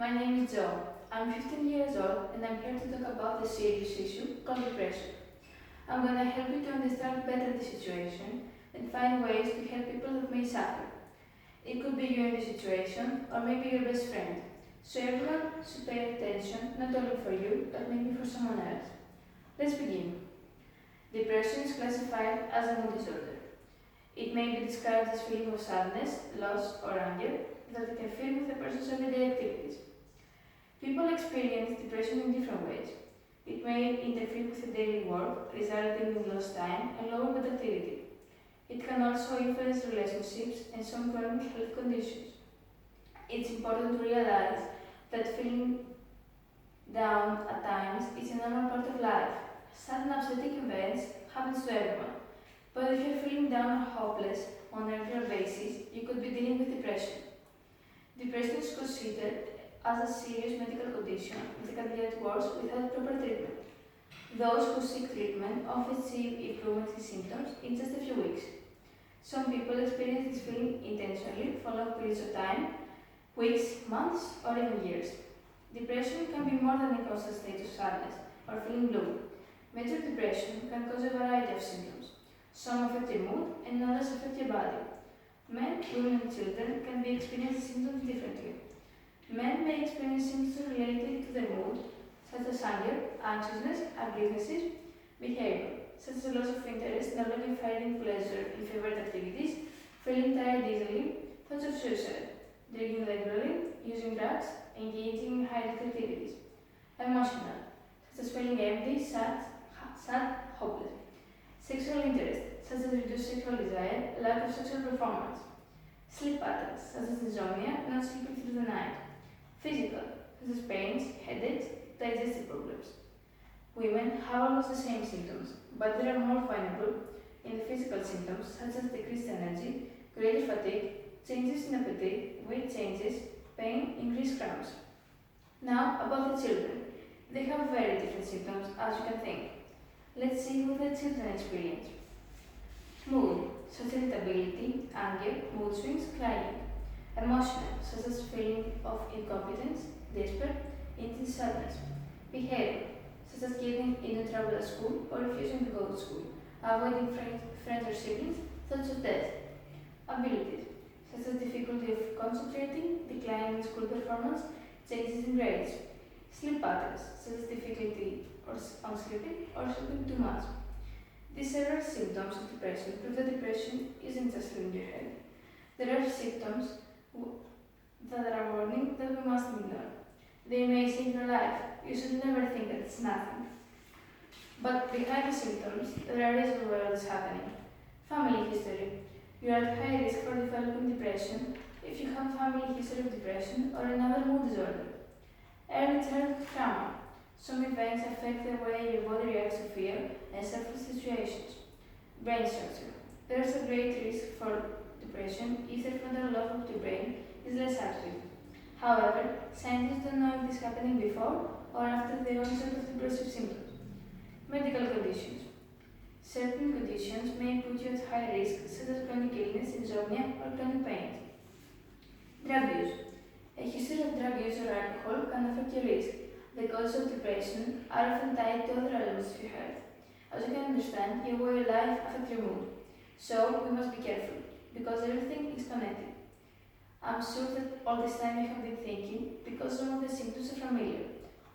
My name is Joe. I'm 15 years old and I'm here to talk about the serious issue called depression. I'm going to help you to understand better the situation and find ways to help people that may suffer. It could be you in the situation or maybe your best friend. So everyone should pay attention, not only for you, but maybe for someone else. Let's begin. Depression is classified as a mood disorder. It may be described as feeling of sadness, loss, or anger that you can feel with a person's everyday activities. People experience depression in different ways. It may interfere with the daily work, resulting in lost time and lower productivity. It can also influence relationships and some chronic health conditions. It's important to realize that feeling down at times is a normal part of life. Sudden upsetting events happens to everyone. But if you're feeling down or hopeless on a regular basis, you could be dealing with depression. Depression is considered as a serious medical condition that can get worse without proper treatment. Those who seek treatment often see improvements in symptoms in just a few weeks. Some people experience this feeling intentionally for long periods of time, weeks, months, or even years. Depression can be more than a constant state of sadness or feeling blue. Major depression can cause a variety of symptoms. Some affect your mood and others affect your body. Men, women, and children can be experiencing symptoms differently. Men may experience symptoms related to their mood, such as anger, anxiousness, aggressiveness, behavior, such as loss of interest, no longer finding pleasure in favorite activities, feeling tired easily, thoughts of suicide, drinking regularly, using drugs, engaging in high-risk activities. Emotional, such as feeling empty, sad, hopeless. Sexual interest, such as reduced sexual desire, lack of sexual performance. Sleep patterns, such as insomnia, not sleeping through the night. Physical, such as pains, headaches, digestive problems. Women have almost the same symptoms, but they are more vulnerable in the physical symptoms, such as decreased energy, greater fatigue, changes in appetite, weight changes, pain, increased cramps. Now, about the children. They have very different symptoms, as you can think. Let's see what the children experience. Mood, such as irritability, anger, mood swings, crying. Emotional, such as feeling of incompetence, despair, intense sadness. Behavior, such as getting into trouble at school or refusing to go to school, avoiding friends or siblings, thoughts of death. Abilities, such as difficulty of concentrating, decline in school performance, changes in grades. Sleep patterns, such as difficulty on sleeping or sleeping too much. These several symptoms of depression prove that depression isn't just in your head. There are symptoms that are warning that we must ignore. They may save your life. You should never think that it's nothing. But behind the symptoms, there are reasons why all this is happening. Family history. You are at high risk for developing depression if you have family history of depression or another mood disorder. Early childhood trauma. Some events affect the way your body reacts to fear and stressful situations. Brain structure. There is a great risk for depression if the frontal lobe of the brain is less active. However, scientists don't know if this is happening before or after the onset of depressive symptoms. Medical conditions. Certain conditions may put you at high risk, such as chronic illness, insomnia, or chronic pain. Drug use. A history of drug use or alcohol can affect your risk. The causes of depression are often tied to other elements of your health. As you can understand, your way of life affects your mood. So, we must be careful, because everything is connected. I'm sure that all this time you have been thinking because some of the symptoms are familiar.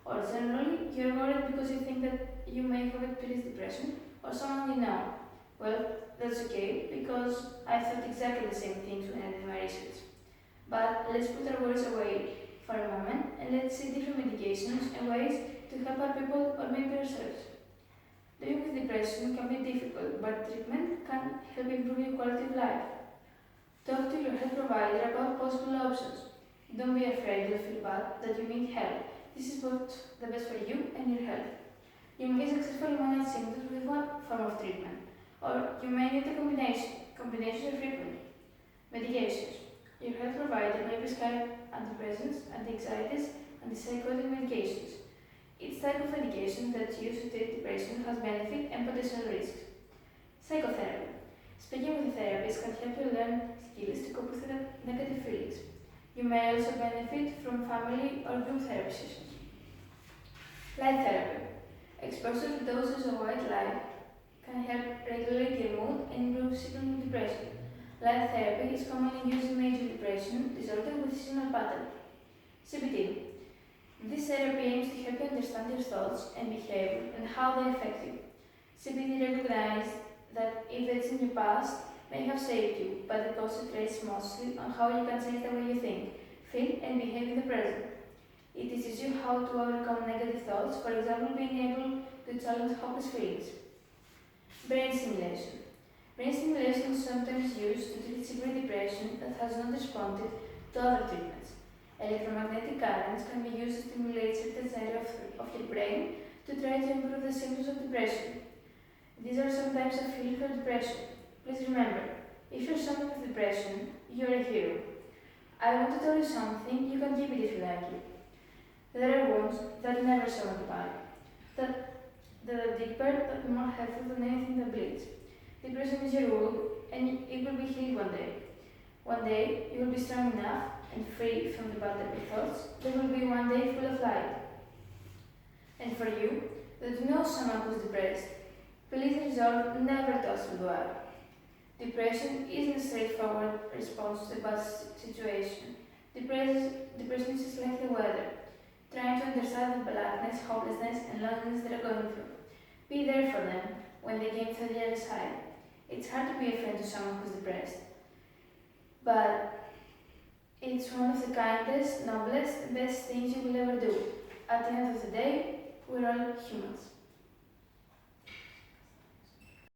Or generally, you're worried because you think that you may have experienced depression or someone you know. Well, that's okay, because I thought exactly the same things when I did my research. But let's put our worries away for a moment and let's see different medications and ways to help our people or maybe ourselves. Living with depression can be difficult, but treatment can help improve your quality of life. Talk to your health provider about possible options. Don't be afraid you'll feel bad that you need help. This is what's the best for you and your health. You may successfully manage symptoms with one form of treatment, or you may need a combination of treatment. Medications. Your health provider may prescribe antidepressants, anti-anxieties, antipsychotic medications. Each type of medication that's used to treat depression has benefit and potential risks. Psychotherapy. Speaking with a therapist can help you learn skills to cope with the negative feelings. You may also benefit from family or group therapy sessions. Light therapy. Exposure to doses of white light can help regulate your mood and improve seasonal depression. Light therapy is commonly used in major depression disorder with seasonal pattern. CBT. This therapy aims to help you understand your thoughts and behavior and how they affect you. CBT recognizes that events in your past may have shaped you, but it concentrates mostly on how you can change the way you think, feel, and behave in the present. It teaches you how to overcome negative thoughts, for example, being able to challenge hopeless feelings. Brain stimulation. Brain stimulation is sometimes used to treat severe depression that has not responded to other treatments. Electromagnetic currents can be used to stimulate certain areas of your brain to try to improve the symptoms of depression. These are some types of healing for depression. Please remember, if you're suffering with depression, you're a hero. I want to tell you something, you can keep it if you like it. There are wounds that never show on the body, that are deeper, that are more helpful than anything that bleeds. Depression is your wound, and it will be healed one day. One day, you will be strong enough and free from the battery thoughts. There will be one day full of light. And for you, that you know someone who's depressed, please resolve never to ask for why. Depression isn't a straightforward response to a bad situation. Depression is just like the weather, trying to understand the blackness, hopelessness, and loneliness they're going through. Be there for them when they get to the other side. It's hard to be a friend to someone who's depressed, but it's one of the kindest, noblest, best things you will ever do. At the end of the day, we're all humans.